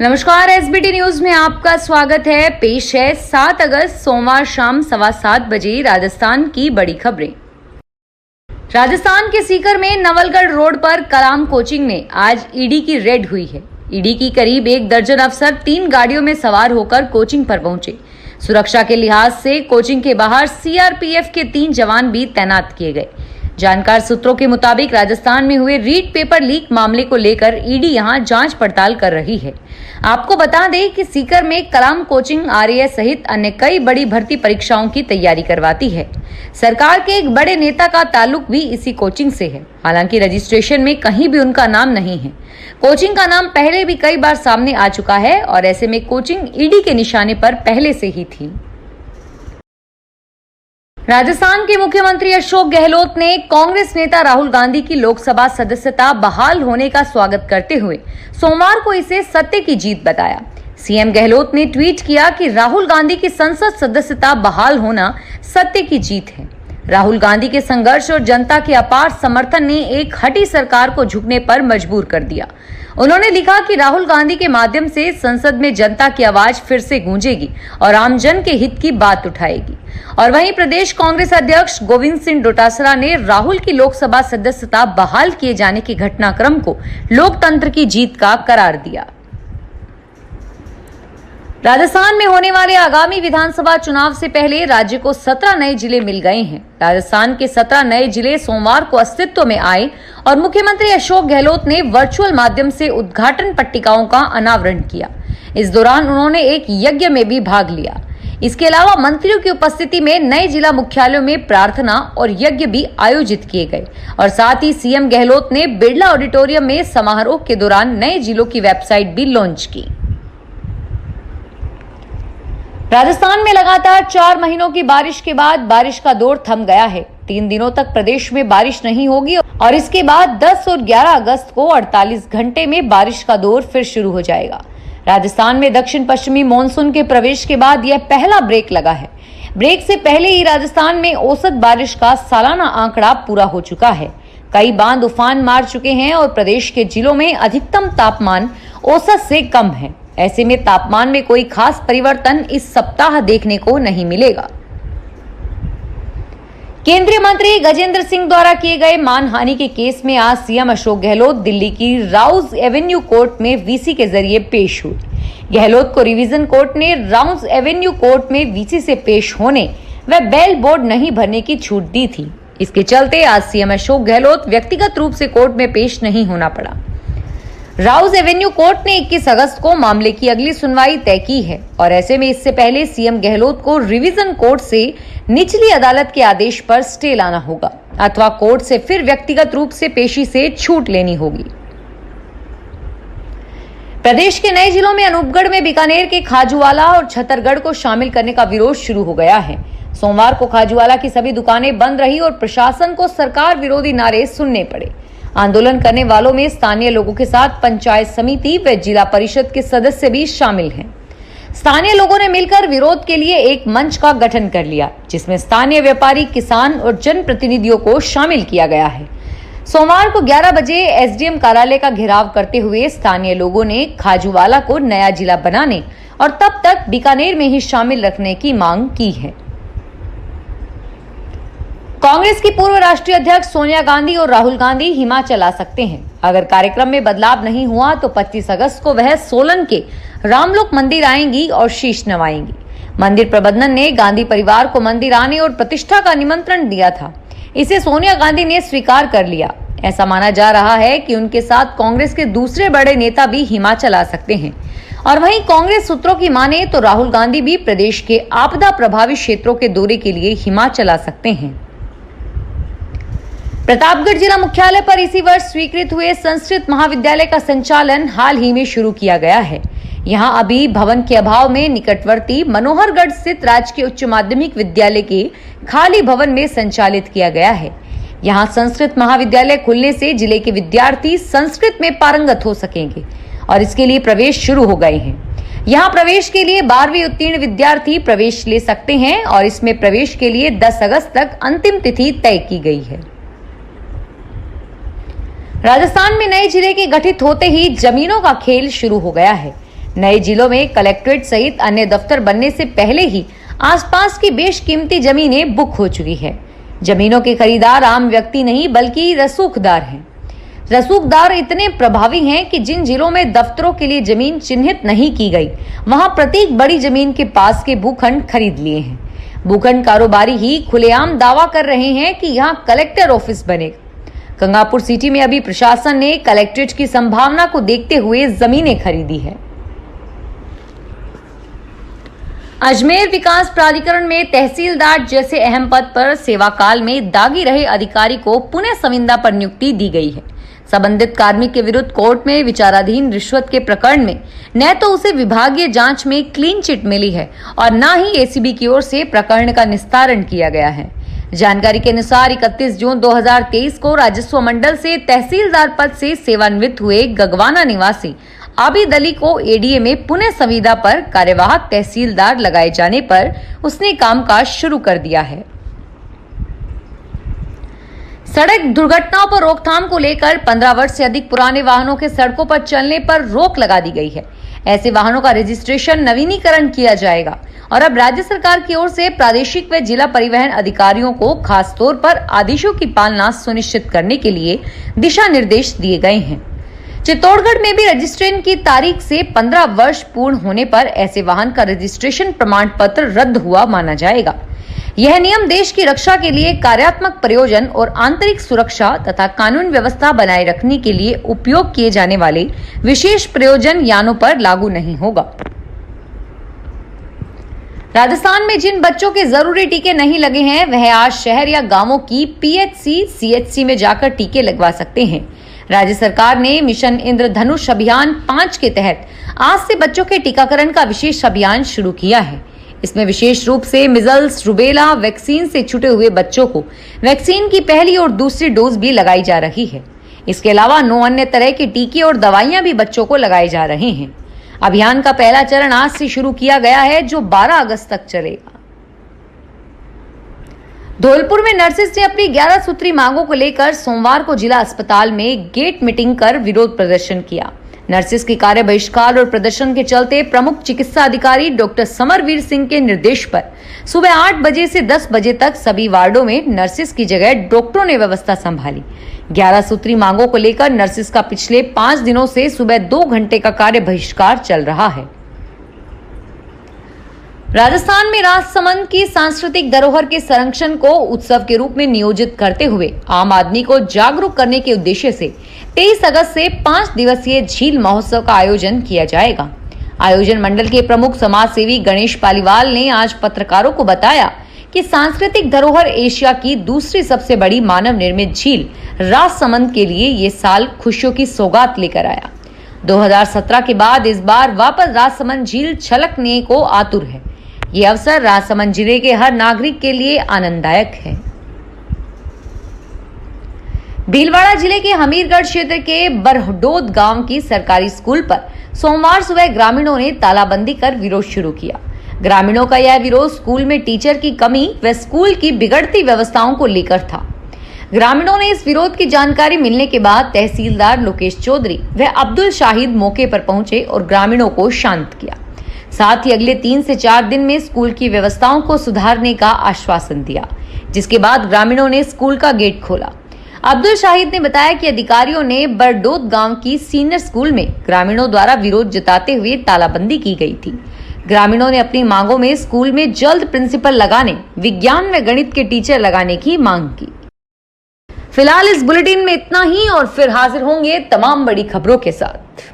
नमस्कार, SBT news में आपका स्वागत है। पेश है 7 अगस्त सोमवार शाम 7:15 बजे राजस्थान की बड़ी खबरें। राजस्थान के सीकर में नवलगढ़ रोड पर कलाम कोचिंग में आज ईडी की रेड हुई है। ईडी की करीब 1 दर्जन अफसर 3 गाड़ियों में सवार होकर कोचिंग पर पहुंचे। सुरक्षा के लिहाज से कोचिंग के बाहर सीआरपीएफ के 3 जवान भी तैनात किए गए। जानकार सूत्रों के मुताबिक राजस्थान में हुए रीट पेपर लीक मामले को लेकर ईडी यहां जांच पड़ताल कर रही है। आपको बता दें कि सीकर में कलाम कोचिंग आरएएस सहित अन्य कई बड़ी भर्ती परीक्षाओं की तैयारी करवाती है। सरकार के एक बड़े नेता का ताल्लुक भी इसी कोचिंग से है। हालांकि रजिस्ट्रेशन में कहीं भी उनका नाम नहीं है। कोचिंग का नाम पहले भी कई बार सामने आ चुका है और ऐसे में कोचिंग ईडी के निशाने पर पहले से ही थी। राजस्थान के मुख्यमंत्री अशोक गहलोत ने कांग्रेस नेता राहुल गांधी की लोकसभा सदस्यता बहाल होने का स्वागत करते हुए सोमवार को इसे सत्य की जीत बताया। सीएम गहलोत ने ट्वीट किया कि राहुल गांधी की संसद सदस्यता बहाल होना सत्य की जीत है। राहुल गांधी के संघर्ष और जनता के अपार समर्थन ने एक हठी सरकार को झुकने पर मजबूर कर दिया। उन्होंने लिखा कि राहुल गांधी के माध्यम से संसद में जनता की आवाज फिर से गूंजेगी और आमजन के हित की बात उठाएगी। और वहीं प्रदेश कांग्रेस अध्यक्ष गोविंद सिंह डोटासरा ने राहुल की लोकसभा सदस्यता बहाल किए जाने के घटनाक्रम को लोकतंत्र की जीत का करार दिया। राजस्थान में होने वाले आगामी विधानसभा चुनाव से पहले राज्य को 17 नए जिले मिल गए हैं। राजस्थान के 17 नए जिले सोमवार को अस्तित्व में आए और मुख्यमंत्री अशोक गहलोत ने वर्चुअल माध्यम से उद्घाटन पट्टिकाओं का अनावरण किया। इस दौरान उन्होंने एक यज्ञ में भी भाग लिया। इसके अलावा मंत्रियों की उपस्थिति में नए जिला मुख्यालयों में प्रार्थना और यज्ञ भी आयोजित किए गए और साथ ही सीएम गहलोत ने बिरला ऑडिटोरियम में समारोह के दौरान नए जिलों की वेबसाइट भी लॉन्च की। राजस्थान में लगातार 4 महीनों की बारिश के बाद बारिश का दौर थम गया है। 3 दिनों तक प्रदेश में बारिश नहीं होगी और इसके बाद 10 और 11 अगस्त को 48 घंटे में बारिश का दौर फिर शुरू हो जाएगा। राजस्थान में दक्षिण पश्चिमी मानसून के प्रवेश के बाद यह पहला ब्रेक लगा है। ब्रेक से पहले ही राजस्थान में औसत बारिश का सालाना आंकड़ा पूरा हो चुका है। कई बांध उफान मार चुके हैं और प्रदेश के जिलों में अधिकतम तापमान औसत से कम है। ऐसे में तापमान में कोई खास परिवर्तन इस सप्ताह देखने को नहीं मिलेगा। केंद्रीय मंत्री गजेंद्र सिंह द्वारा किए गए मानहानि के केस में आज सीएम अशोक गहलोत दिल्ली की राउज एवेन्यू कोर्ट में वीसी के जरिए पेश हुए। गहलोत को रिवीजन कोर्ट ने राउज एवेन्यू कोर्ट में वीसी से पेश होने व बेल बोर्ड नहीं भरने की छूट दी थी। इसके चलते आज सीएम अशोक गहलोत व्यक्तिगत रूप से कोर्ट में पेश नहीं होना पड़ा। राउज एवेन्यू कोर्ट ने 21 अगस्त को मामले की अगली सुनवाई तय की है और ऐसे में इससे पहले सीएम गहलोत को रिवीजन कोर्ट से निचली अदालत के आदेश पर स्टे लाना होगा अथवा कोर्ट से फिर व्यक्तिगत रूप से पेशी से छूट लेनी होगी। प्रदेश के नए जिलों में अनूपगढ़ में बीकानेर के खाजूवाला और छतरगढ़ को शामिल करने का विरोध शुरू हो गया है। सोमवार को खाजूवाला की सभी दुकानें बंद रही और प्रशासन को सरकार विरोधी नारे सुनने पड़े। आंदोलन करने वालों में स्थानीय लोगों के साथ पंचायत समिति व जिला परिषद के सदस्य भी शामिल हैं। स्थानीय लोगों ने मिलकर विरोध के लिए एक मंच का गठन कर लिया, जिसमें स्थानीय व्यापारी, किसान और जनप्रतिनिधियों को शामिल किया गया है। सोमवार को 11 बजे एसडीएम कार्यालय का घेराव करते हुए स्थानीय लोगों ने खाजूवाला को नया जिला बनाने और तब तक बीकानेर में ही शामिल रखने की मांग की है। कांग्रेस की पूर्व राष्ट्रीय अध्यक्ष सोनिया गांधी और राहुल गांधी हिमाचल आ सकते हैं। अगर कार्यक्रम में बदलाव नहीं हुआ तो 25 अगस्त को वह सोलन के रामलोक मंदिर आएंगी और शीश नवाएंगी। मंदिर प्रबंधन ने गांधी परिवार को मंदिर आने और प्रतिष्ठा का निमंत्रण दिया था। इसे सोनिया गांधी ने स्वीकार कर लिया। ऐसा माना जा रहा है कि उनके साथ कांग्रेस के दूसरे बड़े नेता भी हिमाचल आ सकते हैं। और वहीं कांग्रेस सूत्रों की माने तो राहुल गांधी भी प्रदेश के आपदा प्रभावित क्षेत्रों के दौरे के लिए हिमाचल आ सकते हैं। प्रतापगढ़ जिला मुख्यालय पर इसी वर्ष स्वीकृत हुए संस्कृत महाविद्यालय का संचालन हाल ही में शुरू किया गया है। यहां अभी भवन के अभाव में निकटवर्ती मनोहरगढ़ स्थित राजकीय उच्च माध्यमिक विद्यालय के खाली भवन में संचालित किया गया है। यहां संस्कृत महाविद्यालय खुलने से जिले के विद्यार्थी संस्कृत में पारंगत हो सकेंगे और इसके लिए प्रवेश शुरू हो गए हैं। यहां प्रवेश के लिए 12वीं उत्तीर्ण विद्यार्थी प्रवेश ले सकते हैं और इसमें प्रवेश के लिए 10 अगस्त तक अंतिम तिथि तय की गई है। राजस्थान में नए जिले के गठित होते ही जमीनों का खेल शुरू हो गया है। नए जिलों में कलेक्ट्रेट सहित अन्य दफ्तर बनने से पहले ही आसपास की बेशकीमती जमीनें बुक हो चुकी है। जमीनों के खरीदार आम व्यक्ति नहीं बल्कि रसूखदार हैं। रसूखदार इतने प्रभावी हैं कि जिन जिलों में दफ्तरों के लिए जमीन चिन्हित नहीं की गई, वहां प्रत्येक बड़ी जमीन के पास के भूखंड खरीद लिए हैं। भूखंड कारोबारी ही खुलेआम दावा कर रहे हैं कि यहां कलेक्टर ऑफिस बनेगा। गंगापुर सिटी में अभी प्रशासन ने कलेक्ट्रेट की संभावना को देखते हुए जमीनें खरीदी है। अजमेर विकास प्राधिकरण में तहसीलदार जैसे अहम पद पर सेवाकाल में दागी रहे अधिकारी को पुनः संविदा पर नियुक्ति दी गई है। संबंधित कार्मिक के विरुद्ध कोर्ट में विचाराधीन रिश्वत के प्रकरण में न तो उसे विभागीय जांच में क्लीन चिट मिली है और न ही एसीबी की ओर से प्रकरण का निस्तारण किया गया है। जानकारी के अनुसार 31 जून 2023 को राजस्व मंडल से तहसीलदार पद से सेवानिवृत्त हुए गगवाना निवासी आबिद अली को एडीए में पुनः संविदा पर कार्यवाहक तहसीलदार लगाए जाने पर उसने कामकाज शुरू कर दिया है। सड़क दुर्घटनाओं पर रोकथाम को लेकर 15 वर्ष से अधिक पुराने वाहनों के सड़कों पर चलने पर रोक लगा दी गई है। ऐसे वाहनों का रजिस्ट्रेशन नवीनीकरण किया जाएगा और अब राज्य सरकार की ओर से प्रादेशिक व जिला परिवहन अधिकारियों को खास तौर पर आदेशों की पालना सुनिश्चित करने के लिए दिशा निर्देश दिए गए हैं। चित्तौड़गढ़ में भी रजिस्ट्रेशन की तारीख से 15 वर्ष पूर्ण होने पर ऐसे वाहन का रजिस्ट्रेशन प्रमाण पत्र रद्द हुआ माना जाएगा। यह नियम देश की रक्षा के लिए कार्यात्मक प्रयोजन और आंतरिक सुरक्षा तथा कानून व्यवस्था बनाए रखने के लिए उपयोग किए जाने वाले विशेष प्रयोजन यानों पर लागू नहीं होगा। राजस्थान में जिन बच्चों के जरूरी टीके नहीं लगे हैं, वह आज शहर या गांवों की पीएचसी, सीएचसी में जाकर टीके लगवा सकते हैं। राज्य सरकार ने मिशन इंद्रधनुष अभियान 5 के तहत आज से बच्चों के टीकाकरण का विशेष अभियान शुरू किया है। इसमें विशेष रूप से मिजल्स, रुबेला वैक्सीन से छूटे हुए बच्चों को वैक्सीन की पहली और दूसरी डोज भी लगाई जा रही है। इसके अलावा 9 अन्य तरह के टीके और दवाइयां भी बच्चों को लगाए जा रहे हैं। अभियान का पहला चरण आज से शुरू किया गया है, जो 12 अगस्त तक चलेगा। धौलपुर में नर्सेस ने अपनी 11 सूत्री मांगों को लेकर सोमवार को जिला अस्पताल में गेट मीटिंग कर विरोध प्रदर्शन किया। नर्सेस की कार्य बहिष्कार और प्रदर्शन के चलते प्रमुख चिकित्सा अधिकारी डॉक्टर समरवीर सिंह के निर्देश पर सुबह 8 बजे से 10 बजे तक सभी वार्डों में नर्सेस की जगह डॉक्टरों ने व्यवस्था संभाली। 11 सूत्री मांगों को लेकर नर्सेस का पिछले 5 दिनों से सुबह 2 घंटे का कार्य बहिष्कार चल रहा है। राजस्थान में राजसमंद की सांस्कृतिक धरोहर के संरक्षण को उत्सव के रूप में नियोजित करते हुए आम आदमी को जागरूक करने के उद्देश्य से 23 अगस्त से 5 दिवसीय झील महोत्सव का आयोजन किया जाएगा। आयोजन मंडल के प्रमुख समाज सेवी गणेश पालीवाल ने आज पत्रकारों को बताया कि सांस्कृतिक धरोहर एशिया की दूसरी सबसे बड़ी मानव निर्मित झील राजसमंद के लिए ये साल खुशियों की सौगात लेकर आया। 2017 के बाद इस बार वापस राजसमंद झील छलकने को आतुर है। ये अवसर राजसमंद जिले के हर नागरिक के लिए आनंददायक है। भीलवाड़ा जिले के हमीरगढ़ क्षेत्र के बरहडोद गांव की सरकारी स्कूल पर सोमवार सुबह ग्रामीणों ने तालाबंदी कर विरोध शुरू किया। ग्रामीणों का यह विरोध स्कूल में टीचर की कमी व स्कूल की बिगड़ती व्यवस्थाओं को लेकर था। ग्रामीणों ने इस विरोध की जानकारी मिलने के बाद तहसीलदार लोकेश चौधरी व अब्दुल शाहिद मौके पर पहुंचे और ग्रामीणों को शांत किया। साथ ही अगले 3 से 4 दिन में स्कूल की व्यवस्थाओं को सुधारने का आश्वासन दिया, जिसके बाद ग्रामीणों ने स्कूल का गेट खोला। अब्दुल शाहिद ने बताया कि अधिकारियों ने बरडोद गांव की सीनियर स्कूल में ग्रामीणों द्वारा विरोध जताते हुए तालाबंदी की गई थी। ग्रामीणों ने अपनी मांगों में स्कूल में जल्द प्रिंसिपल लगाने, विज्ञान व गणित के टीचर लगाने की मांग की। फिलहाल इस बुलेटिन में इतना ही और फिर हाजिर होंगे तमाम बड़ी खबरों के साथ।